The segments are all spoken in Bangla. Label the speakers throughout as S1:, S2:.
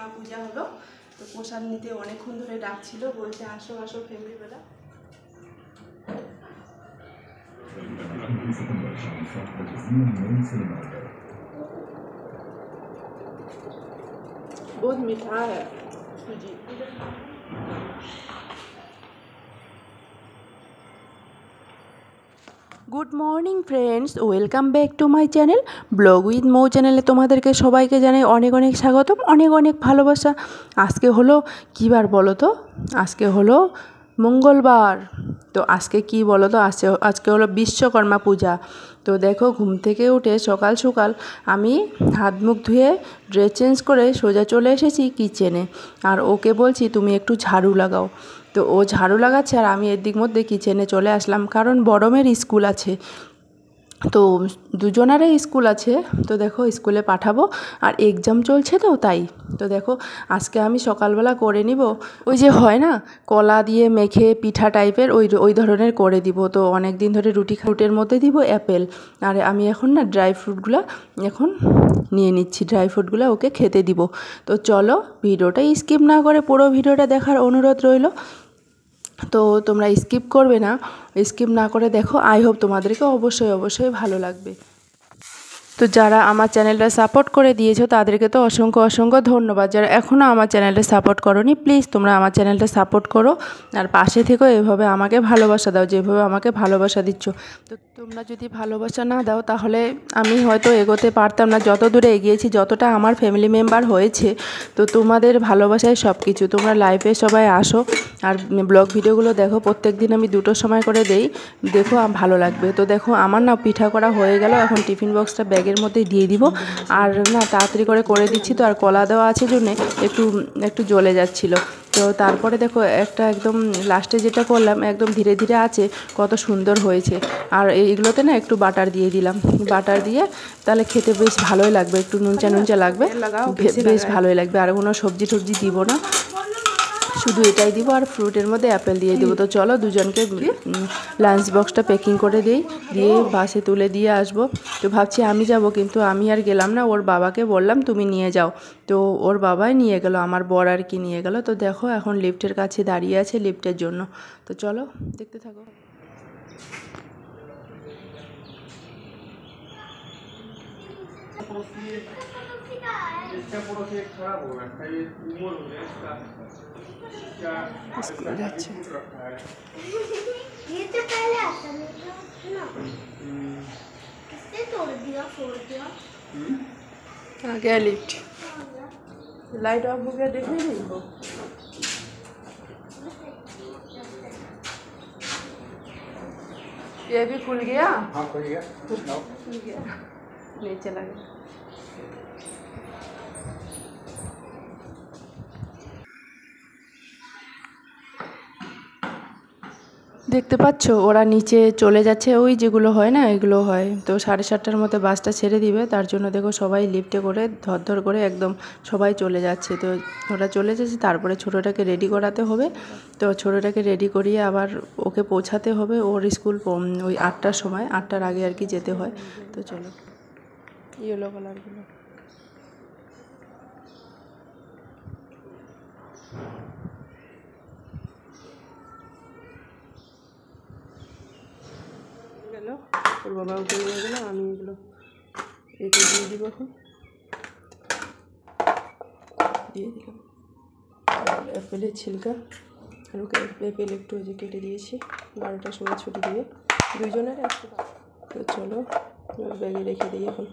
S1: বিশ্বকর্মা পূজা হলো, তো প্রসাদ নিতে অনেকক্ষণ ধরে ডাকছিল, বলছে আসো আসো ফ্যামিলিবেলা। बहुत मीठा है सूजी। Good morning friends, welcome back to my channel blog with Mou চ্যানেলে তোমাদেরকে সবাইকে জানাই অনেক অনেক স্বাগতম, অনেক অনেক ভালোবাসা। আজকে হলো কী বার বলো তো? আজকে হলো মঙ্গলবার। তো আজকে কি বলো তো, আজকে হলো বিশ্বকর্মা পূজা। তো দেখো, ঘুম থেকে উঠে সকাল সকাল আমি হাত মুখ ধুয়ে ড্রেস চেঞ্জ করে সোজা চলে এসেছি কিচেনে, আর ওকে বলছি তুমি একটু ঝাড়ু লাগাও। তো ও ঝাড়ু লাগাচ্ছে আর আমি এর দিক মধ্যে কিচেনে চলে আসলাম, কারণ বড় মেয়ের স্কুল আছে, তো দুজনারই স্কুল আছে। তো দেখো স্কুলে পাঠাবো, আর এক্সাম চলছে তো তাই। তো দেখো আজকে আমি সকালবেলা করে নিব, ওই যে হয় না কলা দিয়ে মেখে পিঠা টাইপের, ওই ধরনের করে দিব। তো অনেক দিন ধরে রুটির মধ্যে দিব অ্যাপেল, আর আমি এখন না ড্রাই ফ্রুটগুলো এখন নিয়ে নিচ্ছি, ড্রাই ফ্রুটগুলো ওকে খেতে দিব। তো চলো ভিডিওটা স্কিপ না করে পুরো ভিডিওটা দেখার অনুরোধ রইল। তো তোমরা স্কিপ করবে না, স্কিপ না করে দেখো, আই হোপ তোমাদেরকে অবশ্যই অবশ্যই ভালো লাগবে। তো যারা আমার চ্যানেলটা সাপোর্ট করে দিয়েছো তাদেরকে তো অসংখ্য অসংখ্য ধন্যবাদ। যারা এখনও আমার চ্যানেলটা সাপোর্ট করোনি, প্লিজ তোমরা আমার চ্যানেলটা সাপোর্ট করো, আর পাশে থেকেও এভাবে আমাকে ভালোবাসা দাও, যেভাবে আমাকে ভালোবাসা দিচ্ছ। তো তোমরা যদি ভালোবাসা না দাও তাহলে আমি হয়তো এগোতে পারতাম না যত দূরে এগিয়েছি, যতটা আমার ফ্যামিলি মেম্বার হয়েছে। তো তোমাদের ভালোবাসায় সব কিছু। তোমরা লাইভে সবাই আসো, আর ব্লগ ভিডিওগুলো দেখো, প্রত্যেক দিন আমি 2টোর সময় করে দেই, দেখো ভালো লাগবে। তো দেখো আমার না পিঠা করা হয়ে গেল, এখন টিফিন বক্সটা ব্যাগের মধ্যে দিয়ে দিব, আর না তাড়াতাড়ি করে দিচ্ছি। তো আর কলা দেওয়া আছে জন্যে একটু জ্বলে যাচ্ছিল। তো তারপরে দেখো একটা একদম লাস্টে যেটা করলাম, একদম ধীরে ধীরে আছে, কত সুন্দর হয়েছে। আর এইগুলোতে না একটু বাটার দিয়ে দিলাম, বাটার দিয়ে তাহলে খেতে বেশ ভালোই লাগবে, একটু নুনচা লাগবে, বেশ ভালোই লাগবে। আর কোনো সবজি টবজি দিব না, শুধু এটাই দিব, আর ফ্রুটের মধ্যে অ্যাপেল দিয়ে দেবো। তো চলো দুজনকে লাঞ্চ বক্সটা প্যাকিং করে দিয়ে বাসে তুলে দিয়ে আসবো। তো ভাবছি আমি যাব, কিন্তু আমি আর গেলাম না, ওর বাবাকে বললাম তুমি নিয়ে যাও। তো ওর বাবাই নিয়ে গেল, আমার বর আর কি নিয়ে গেল। তো দেখো এখন লিফটের কাছে দাঁড়িয়ে আছে লিফটের জন্য। তো চলো দেখতে থাকো। स्कूल जाच्छे ये तो पहले आता नहीं था ना, किसने तोड़ दिया फोड़ दिया। आ गया लिफ्ट, लाइट ऑफ हो गया, देख नहीं हो। ये भी खुल गया। हाँ खुल गया, खुल गया, नहीं चला गया। দেখতে পাচ্ছ ওরা নিচে চলে যাচ্ছে, ওই যেগুলো হয় না এগুলো হয়। তো 7:30টার মধ্যে বাসটা ছেড়ে দিবে, তার জন্য দেখো সবাই লিফটে করে ধর করে একদম সবাই চলে যাচ্ছে। তো ওরা চলে যাচ্ছে, তারপরে ছোটোটাকে রেডি করাতে হবে। তো ছোটোটাকে রেডি করিয়ে আবার ওকে পৌঁছাতে হবে ওর স্কুল, ওই 8টার সময়, 8টার আগে আর কি যেতে হয়। তো চলো ইয়েলো কালারগুলো গেল, ওর বাবা উঠে নিয়ে গেলো, আমি এগুলো এঁকে দিয়ে দিব, এখন দিয়ে দিলাম অ্যাপেলের ছিলকা। আর ওকে অ্যাপেল একটু যে কেটে দিয়েছি, 12টার সময় ছুটি দিয়ে দুজনের একটু। তো চলো ব্যাগে রেখে দিই এখন।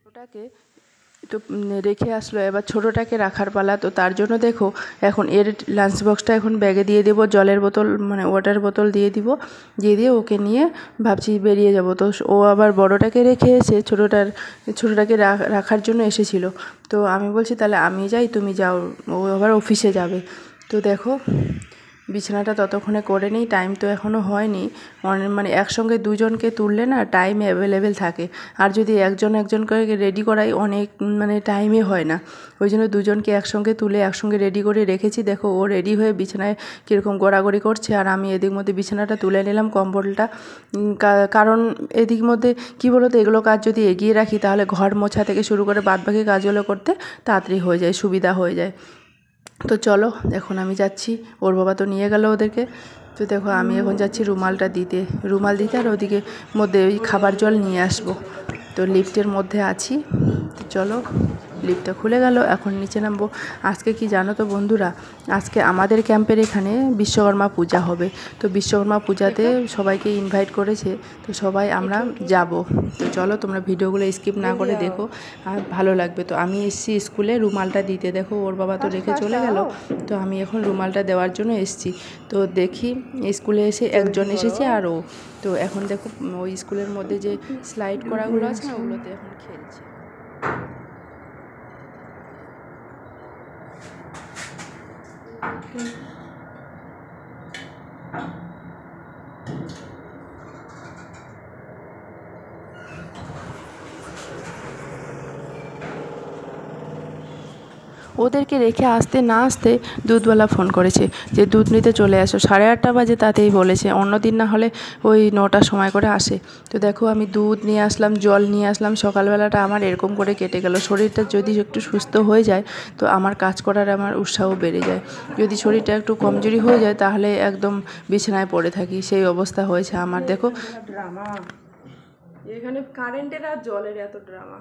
S1: ওটাকে তো রেখে আসলো, এবার ছোটোটাকে রাখার পালা। তো তার জন্য দেখো এখন এর লাঞ্চ বক্সটা এখন ব্যাগে দিয়ে দেবো, জলের বোতল মানে ওয়াটার বোতল দিয়ে দিয়ে ওকে নিয়ে ভাবছি বেরিয়ে যাব। তো ও আবার বড়টাকে রেখে এসে ছোটোটাকে রাখার জন্য এসেছিলো। তো আমি বলছি তাহলে আমি যাই, তুমি যাও, ও আবার অফিসে যাবে। তো দেখো বিছানাটা ততক্ষণে করে নিই, টাইম তো এখনও হয়নি। মানে একসঙ্গে দুজনকে তুললে না টাইম অ্যাভেলেবেল থাকে, আর যদি একজনকে রেডি করাই অনেক মানে টাইমই হয় না। ওই জন্য দুজনকে একসঙ্গে তুলে একসঙ্গে রেডি করে রেখেছি। দেখো ও রেডি হয়ে বিছানায় কীরকম গড়াগড়ি করছে, আর আমি এদিক মধ্যে বিছানাটা তুলে নিলাম, কম্বলটা। কারণ এদিক মধ্যে কী বলো তো, এগুলো কাজ যদি এগিয়ে রাখি তাহলে ঘর মোছা থেকে শুরু করে বাদবাকি কাজগুলো করতে তাড়াতাড়ি হয়ে যায়, সুবিধা হয়ে যায়। তো চলো এখন আমি যাচ্ছি, ওর বাবা তো নিয়ে গেল ওদেরকে। তো দেখো আমি এখন যাচ্ছি রুমাল দিতে, আর ওদিকে মধ্যে ওই খাবার জল নিয়ে আসবো। তো লিফটের মধ্যে আছি, তো চলো লিফটটা খুলে গেল, এখন নিচে নামবো। আজকে কি জানো তো বন্ধুরা, আজকে আমাদের ক্যাম্পের এখানে বিশ্বকর্মা পূজা হবে। তো বিশ্বকর্মা পূজাতে সবাইকে ইনভাইট করেছে, তো সবাই আমরা যাব। তো চলো তোমরা ভিডিওগুলো স্কিপ না করে দেখো, আর ভালো লাগবে। তো আমি এসেছি স্কুলে রুমালটা দিতে, দেখো ওর বাবা তো রেখে চলে গেল, তো আমি এখন রুমালটা দেওয়ার জন্য এসেছি। তো দেখি স্কুলে এসে একজন এসেছে আর ও, তো এখন দেখো ওই স্কুলের মধ্যে যে স্লাইড করাগুলো আছে না, ওগুলোতে এখন খেলছে। ওদেরকে রেখে আসতে না আসতে দুধওয়ালা ফোন করেছে যে দুধ নিতে চলে আসো, 8:30 বাজে তাতেই বলেছে, অন্য দিন না হলে ওই 9টার সময় করে আসে। তো দেখো আমি দুধ নিয়ে আসলাম, জল নিয়ে আসলাম, সকালবেলাটা আমার এরকম করে কেটে গেল। শরীরটা যদি একটু সুস্থ হয়ে যায় তো আমার কাজ করার আমার উৎসাহ বেড়ে যায়। যদি শরীরটা একটু কমজোরি হয়ে যায় তাহলে একদম বিছানায় পড়ে থাকি, সেই অবস্থা হয়েছে আমার। দেখো ড্রামা, এখানে কারেন্টের আর জলের এত ড্রামা।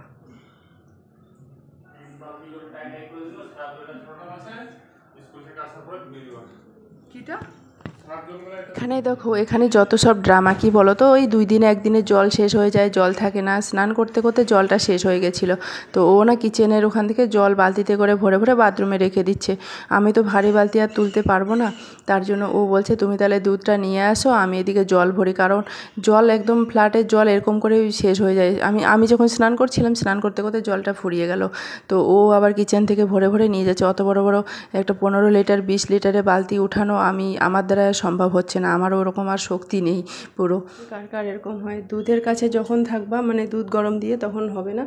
S1: এখানে দেখো এখানে যত সব ড্রামা, কি বলো তো, ওই 2 দিনে 1 দিনে জল শেষ হয়ে যায়, জল থাকে না, স্নান করতে করতে জলটা শেষ হয়ে গেছিলো। তো ও না কিচেনের ওখান থেকে জল বালতিতে করে ভরে ভরে বাথরুমে রেখে দিচ্ছে। আমি তো ভারী বালতি আর তুলতে পারবো না, তার জন্য ও বলছে তুমি তাহলে দুধটা নিয়ে আসো, আমি এদিকে জল ভরি। কারণ জল একদম ফ্ল্যাটের জল এরকম করে শেষ হয়ে যায়। আমি যখন স্নান করছিলাম, স্নান করতে করতে জলটা ফুরিয়ে গেল। তো ও আবার কিচেন থেকে ভরে ভরে নিয়ে যাচ্ছে। অত বড় বড় একটা 15 লিটার 20 লিটারের বালতি উঠানো আমার দ্বারা সম্ভব হচ্ছে না, আমারও ওরকম আর শক্তি নেই পুরো। কার কার এরকম হয়, দুধের কাছে যখন থাকবা মানে দুধ গরম দিয়ে তখন হবে না,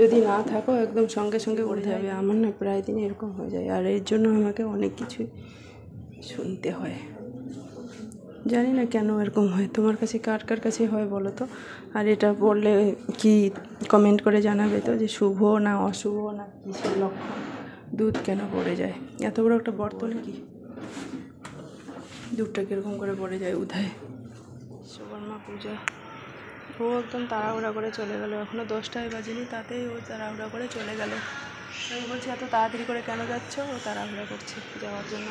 S1: যদি না থাকো একদম সঙ্গে সঙ্গে উঠে যাবে। আমার না প্রায় দিন এরকম হয়ে যায়, আর এর জন্য আমাকে অনেক কিছুই শুনতে হয়। জানি না কেন এরকম হয়, তোমার কাছে কার কার কাছে হয় বলো তো। আর এটা বললে কি কমেন্ট করে জানাবে তো, যে শুভ না অশুভ না কিসের লক্ষণ দুধ কেন পড়ে যায়। এত বড় একটা বর্তলে কি দুধটা কীরকম করে পড়ে যায় উধায়। বিশ্বকর্মা পূজা, ও একদম তাড়াহুড়া করে চলে গেল, এখনও 10টাই বাজেনি, তাতেই ও তাড়াহুড়া করে চলে গেল। আমি বলছি এত তাড়াতাড়ি করে কেন যাচ্ছ, ও তাড়াহুড়া করছে যাওয়ার জন্য।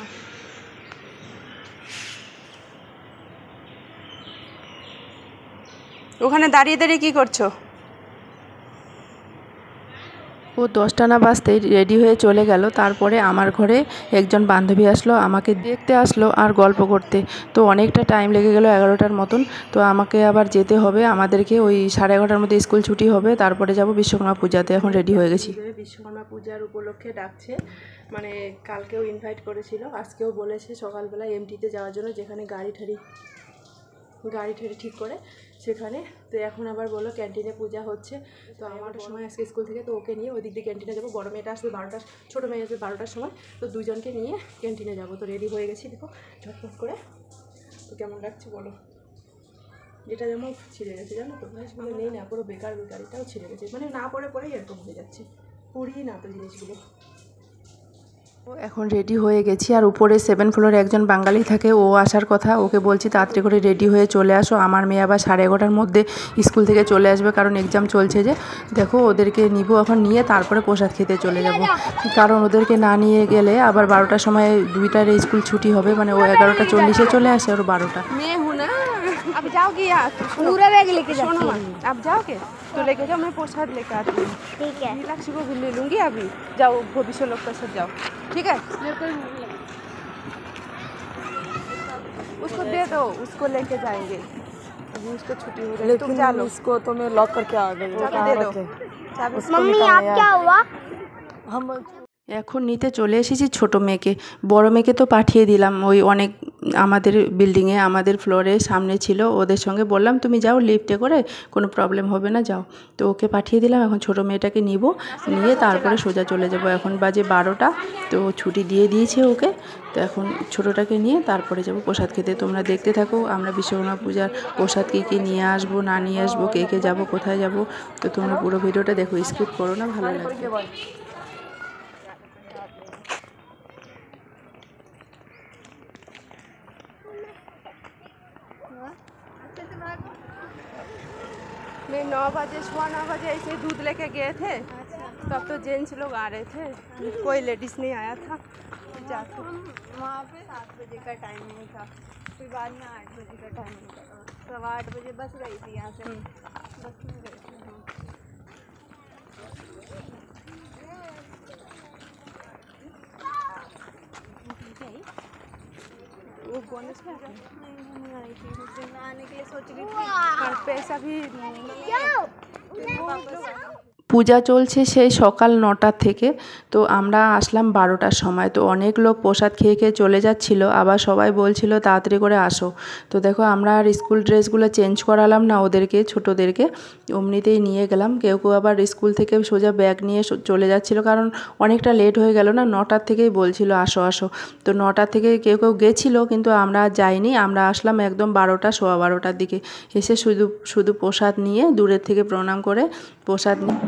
S1: ওখানে দাঁড়িয়ে দাঁড়িয়ে কী করছো? ও 10টা না বাজতেই রেডি হয়ে চলে গেল। তারপরে আমার ঘরে একজন বান্ধবী আসলো, আমাকে দেখতে আসলো আর গল্প করতে। তো অনেকটা টাইম লেগে গেল, 11টার মতন। তো আমাকে আবার যেতে হবে, আমাদেরকে ওই 11:30টার মধ্যে স্কুল ছুটি হবে, তারপরে যাব বিশ্বকর্মা পূজাতে। এখন রেডি হয়ে গেছি। বিশ্বকর্মা পূজার উপলক্ষে ডাকছে, মানে কালকেও ইনভাইট করেছিল, আজকেও বলেছে সকালবেলা এমটিতে যাওয়ার জন্য, যেখানে গাড়ি ঠাড়ি ঠিক করে সেখানে। তো এখন আবার বলো ক্যান্টিনে পূজা হচ্ছে। তো আমার সময় আজকে স্কুল থেকে, তো ওকে নিয়ে ওই দিক দিয়ে ক্যান্টিনে যাবো। বড় মেয়েটা আসবে 12টা, ছোটো মেয়ে আসবে 12টার সময়। তো দুজনকে নিয়ে ক্যান্টিনে যাবো। তো রেডি হয়ে গেছি, দেখো ঝটপট করে। তো কেমন লাগছে বলো? এটা যেমন ছিঁড়ে গেছে জানো তো, জিনিসগুলো নেই না, পুরো বেকার, এটাও ছিঁড়ে গেছে, মানে না পরেই এরকম হয়ে যাচ্ছে, পড়িয়ে না তো জিনিসগুলো। এখন রেডি হয়ে গেছি, আর উপরে 7 ফ্লোরে একজন বাঙালি থাকে, ও আসার কথা, ওকে বলছি তাড়াতাড়ি করে রেডি হয়ে চলে আসো। আমার মেয়ে আবার 11:30টার মধ্যে স্কুল থেকে চলে আসবে, কারণ এক্সাম চলছে যে। দেখো ওদেরকে নিব, এখন নিয়ে তারপরে প্রসাদ খেতে চলে যাব, কারণ ওদেরকে না নিয়ে গেলে আবার 12টার সময় 2টার স্কুল ছুটি হবে, মানে ও 11:40-এ চলে আসে, ওর 12টা। মেয়ে হু না, अब जाओगे यार, पूरा बैग लेके जाओ, आप जाओगे तो लेके जाओ, मैं प्रसाद लेकर आती हूँ, ठीक है। मीनाक्षी को भी ले लूँगी, अभी जाओ भविष्य लोग के साथ जाओ, ठीक है। उसको दे दो, उसको लेके जाएंगे, अभी उसको छुट्टी हो रही है, तुम जा लो। इसको तो मैं लॉक करके आ गई, दे दो। मम्मी आप क्या हुआ? हम এখন নিতে চলে এসেছি ছোটো মেয়েকে, বড় মেয়েকে তো পাঠিয়ে দিলাম, ওই অনেক আমাদের বিল্ডিংয়ে আমাদের ফ্লোরে সামনে ছিল, ওদের সঙ্গে বললাম তুমি যাও লিফটে করে, কোনো প্রবলেম হবে না, যাও। তো ওকে পাঠিয়ে দিলাম। এখন ছোটো মেয়েটাকে নিব, নিয়ে তারপরে সোজা চলে যাব। এখন বাজে 12টা, তো ছুটি দিয়ে দিয়েছে ওকে। তো এখন ছোটোটাকে নিয়ে তারপরে যাব প্রসাদ খেতে। তোমরা দেখতে থাকো আমরা বিশ্বকর্মা পূজার প্রসাদ কী কী নিয়ে আসবো না নিয়ে আসবো, কে কে যাবো, কোথায় যাব। তো তোমরা পুরো ভিডিওটা দেখো, স্কিপ করো না, ভালো লাগবে। मैं 9 बजे 9:15 बजे ऐसे दूध लेके गए थे। तब तो जेंट्स लोग आ रहे थे, कोई लेडीज नहीं आया था। जाके
S2: वहाँ पे 7 बजे का टाइमिंग था, फिर बाद में 8 बजे का टाइमिंग था। 8:15 बजे बस गई थी यहाँ से, बस में गए थे हम।
S1: वो बोनस में
S2: नहीं आई थी उस दिन, आने के लिए सोच रही थी,
S1: और पैसा भी
S2: वापस
S1: পূজা চলছে সেই সকাল 9টা থেকে। তো আমরা আসলাম 12টার সময়। তো অনেক লোক প্রসাদ খেয়ে খেয়ে চলে যাচ্ছিলো, আবার সবাই বলছিল তাড়াতাড়ি করে আসো। তো দেখো আমরা আর স্কুল ড্রেসগুলো চেঞ্জ করালাম না ওদেরকে, ছোটোদেরকে এমনিতেই নিয়ে গেলাম। কেউ কেউ আবার স্কুল থেকে সোজা ব্যাগ নিয়ে চলে যাচ্ছিলো, কারণ অনেকটা লেট হয়ে গেল না, 9টার থেকেই বলছিল আসো আসো। তো 9টার থেকে কেউ কেউ গেছিলো, কিন্তু আমরা যাইনি। আমরা আসলাম একদম 12টা, 12:15টার দিকে এসে শুধু শুধু প্রসাদ নিয়ে দূরের থেকে প্রণাম করে প্রসাদ নিয়ে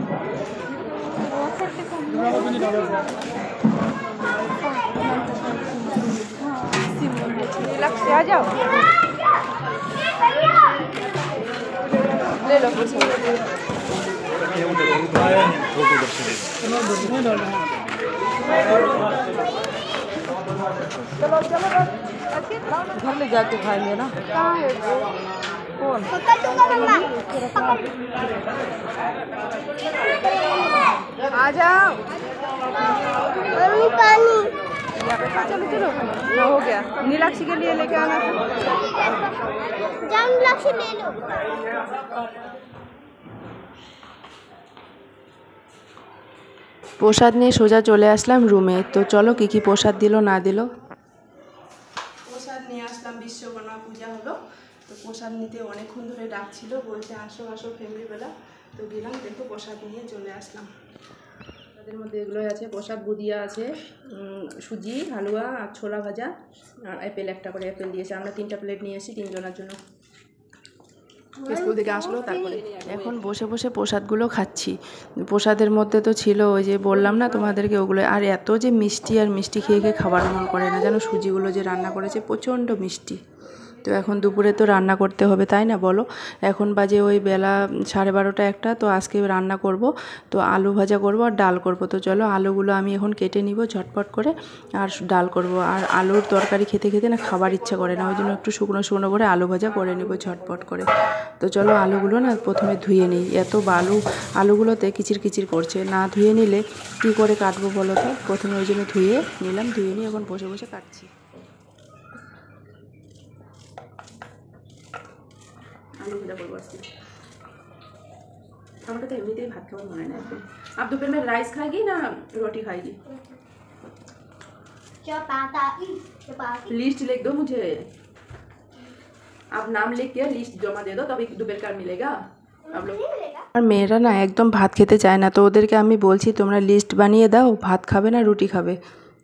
S1: आ जाओ, ले लो। घर ले जाके खाएंगे ना। कहाँ है कौन? आ जाओ पानी। चलो चलो, ना हो गया। नीलाक्षी के लिए लेके आना था। नीलाक्षी ले लो। প্রসাদ নিয়ে সোজা চলে আসলাম রুমে। তো চলো কী কী প্রসাদ দিল না দিল। প্রসাদ নিয়ে আসলাম, বিশ্বকর্মা পূজা হলো। তো প্রসাদ নিতে অনেকক্ষণ ধরে ডাকছিল, বলছে আসো আসো ফ্যামিলিবেলা। তো গেলাম, দেখো প্রসাদ নিয়ে চলে আসলাম। তাদের মধ্যে এগুলোই আছে, প্রসাদ বুদিয়া আছে, সুজি হালুয়া আর ছোলা ভাজা আর অ্যাপেল, একটা করে অ্যাপেল দিয়েছে। আমরা 3টা প্লেট নিয়ে এসেছি 3 জনের জন্য। স্কুল থেকে আসলো তারপরে এখন বসে বসে প্রসাদগুলো খাচ্ছি। প্রসাদের মধ্যে তো ছিল ওই যে বললাম না তোমাদেরকে ওগুলো, আর এত যে মিষ্টি, আর মিষ্টি খেয়ে খেয়ে খাবার মন করে না যেন। সুজিগুলো যে রান্না করেছে প্রচণ্ড মিষ্টি। তো এখন দুপুরে তো রান্না করতে হবে, তাই না বলো। এখন বাজে ওই বেলা 12:30 একটা। তো আজকে রান্না করব, তো আলু ভাজা করব আর ডাল করব। তো চলো আলুগুলো আমি এখন কেটে নিব ঝটপট করে, আর ডাল করব। আর আলুর তরকারি খেতে খেতে না খাবার ইচ্ছা করে না, ওই জন্য একটু শুকনো শুকনো করে আলু ভাজা করে নেব ঝটপট করে। তো চলো আলুগুলো না প্রথমে ধুয়ে নিই, এত বালু আলুগুলোতে কিচির কিচির করছে, না ধুয়ে নিলে কী করে কাটবো বলো তো। প্রথমে ওই জন্য ধুয়ে নিলাম, ধুয়ে নিয়ে এখন বসে বসে কাটছি। आलू भजा करबो आज। আমাকে তো এমনিতেই ভাত খাওয়ার মনে না এখন। आप दोपहर में राइस खाएगी ना रोटी खाएगी?
S2: चपाती।
S1: लिस्ट लिख दो मुझे, आप नाम लिख के लिस्ट जमा दे दो, तभी दोपहर का मिलेगा आप लोग। আর মেয়েরা না একদম ভাত খেতে চায় না। তো ওদেরকে আমি বলছি তোমরা লিস্ট বানিয়ে দাও, ভাত খাবে না রুটি খাবে।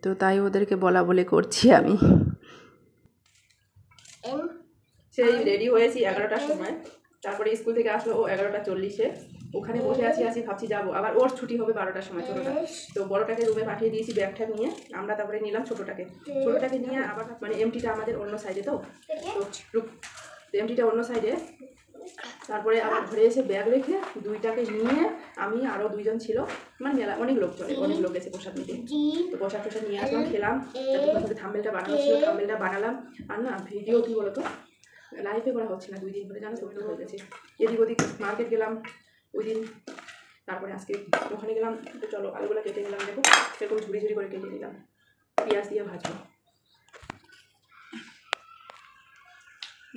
S1: তো তাই ওদেরকে বলা বলে করছি আমি। সেই রেডি হয়েছি 11টার সময়, তারপরে স্কুল থেকে আসলো ও 11টা 40-এ। ওখানে বসে আছি ভাবছি যাবো, আবার ওর ছুটি হবে 12টার সময় ছোটোটা। তো বড়টাকে রুমে পাঠিয়ে দিয়েছি ব্যাগ ঠ্যাগ নিয়ে। আমরা তারপরে নিলাম ছোটোটাকে নিয়ে। আবার মানে এমটিটা আমাদের অন্য সাইডে, তো এমটিটা অন্য সাইডে। তারপরে আবার ঘরে এসে ব্যাগ রেখে দুইটাকে নিয়ে আমি আরও 2 জন ছিল, মানে মেলা অনেক লোক চলে, অনেক লোক গেছে প্রসাদ নিতে। তো প্রসাদ নিয়ে আসলাম, খেলাম। তারপরে থাম্বনেলটা বানানো ছিল, থাম্বনেলটা বানালাম। আর না ভিডিও কী বলো তো, লাইভে করা হচ্ছে না 2 দিন ধরে, জানো ছোটো হয়ে গেছে। এদিক ওদিক মার্কেট গেলাম ওই দিন, তারপরে আজকে ওখানে গেলাম। তো চলো আলুগুলো কেটে নিলাম, দেখো সেরকম ঝুড়ি ঝুড়ি করে কেটে নিলাম, পেঁয়াজ দিয়ে ভাজবো।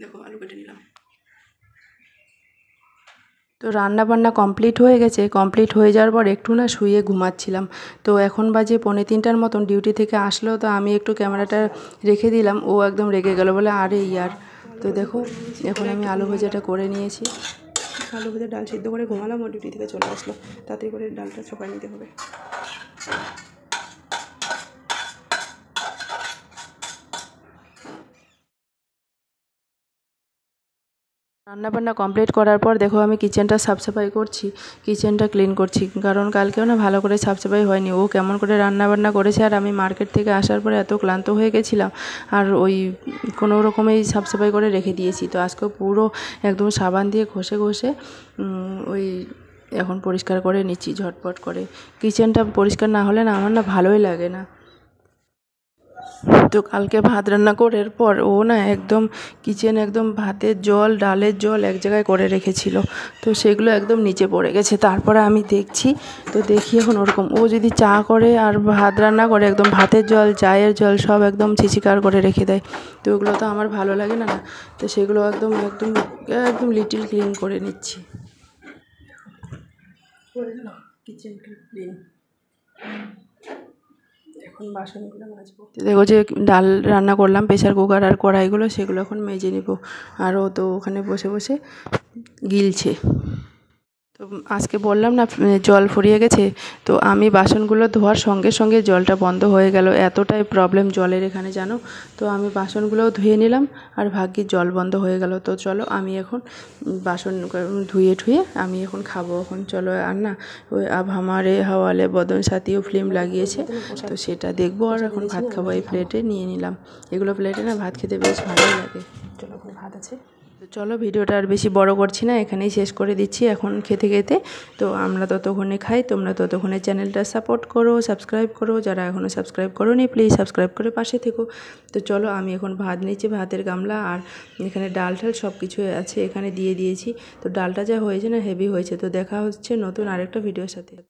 S1: দেখো আলু কেটে নিলাম। তো রান্না বান্না কমপ্লিট হয়ে গেছে। কমপ্লিট হয়ে যাওয়ার পর একটু না শুয়ে ঘুমাচ্ছিলাম। তো এখন বাজে 2:45টার মতন, ডিউটি থেকে আসলো। তো আমি একটু ক্যামেরাটা রেখে দিলাম, ও একদম রেগে গেল, বলে আরে ইয়ার। তো দেখো এখন আমি আলু ভাজাটা করে নিয়েছি। আলু ভাজা ডাল সিদ্ধ করে ঘুমালাম, ও ডিউটি থেকে চলে আসলো। তাড়াতাড়ি করে ডালটা চোপা নিতে হবে। রান্নাবান্না কমপ্লিট করার পর দেখো আমি কিচেনটা সাফসাফাই করছি, কিচেনটা ক্লিন করছি। কারণ কালকেও না ভালো করে সাফসাফাই হয়নি। ও কেমন করে রান্নাবান্না করেছে, আর আমি মার্কেট থেকে আসার পরে এত ক্লান্ত হয়ে গেছিলাম, আর ওই কোনো রকমেই সাফসাফাই করে রেখে দিয়েছি। তো আজকে পুরো একদম সাবান দিয়ে ঘষে ঘষে ওই এখন পরিষ্কার করে নিচ্ছি ঝটপট করে। কিচেনটা পরিষ্কার না হলে না আমার না ভালোই লাগে না। তো কালকে ভাত রান্না করার পর ও না একদম কিচেন একদম ভাতের জল ডালের জল এক জায়গায় করে রেখেছিল। তো সেগুলো একদম নিচে পড়ে গেছে। তারপরে আমি দেখছি, তো দেখি এখন ওরকম ও যদি চা করে আর ভাত রান্না করে একদম ভাতের জল চায়ের জল সব একদম ছিছিকার করে রেখে দেয়। তো ওগুলো তো আমার ভালো লাগে না। তো সেগুলো একদম একদম একদম লিটিল ক্লিন করে নিচ্ছি। করে দিল কিচেন ক্লিন। এখন বাসনগুলো মাজবো। দেখো যে ডাল রান্না করলাম, প্রেসার কুকার আর কড়াইগুলো সেগুলো এখন মেজে নেব। আর ও তো ওখানে বসে বসে গিলছে। তো আজকে বললাম না জল ফুরিয়ে গেছে, তো আমি বাসনগুলো ধোয়ার সঙ্গে সঙ্গে জলটা বন্ধ হয়ে গেল। এতটাই প্রবলেম জলের এখানে জানো। তো আমি বাসনগুলোও ধুয়ে নিলাম, আর ভাগ্যে জল বন্ধ হয়ে গেল। তো চলো আমি এখন বাসন ধুয়ে ঠুয়ে আমি এখন খাবো। এখন চলো, আর না ওই আব হামারে হাওয়ালে বদন সাথীও ফিল্ম লাগিয়েছে, তো সেটা দেখবো। আর এখন ভাত খাবো। এই প্লেটে নিয়ে নিলাম। এগুলো প্লেটে না ভাত খেতে বেশ ভালোই লাগে। চলো এখন ভাত আছে। তো চলো ভিডিওটা আর বেশি বড় করছি না, এখানেই শেষ করে দিচ্ছি এখন খেতে খেতে। তো আমরা ততক্ষণে খাই, তোমরা ততক্ষণে চ্যানেলটা সাপোর্ট করো, সাবস্ক্রাইব করো। যারা এখনও সাবস্ক্রাইব করোনি প্লিজ সাবস্ক্রাইব করে পাশে থেকো। তো চলো আমি এখন ভাত নিচ্ছি, ভাতের গামলা আর এখানে ডাল ঠাল সব কিছু আছে এখানে দিয়ে দিয়েছি। তো ডালটা যা হয়েছে না হেভি হয়েছে। তো দেখা হচ্ছে নতুন আরেকটা ভিডিওর সাথে।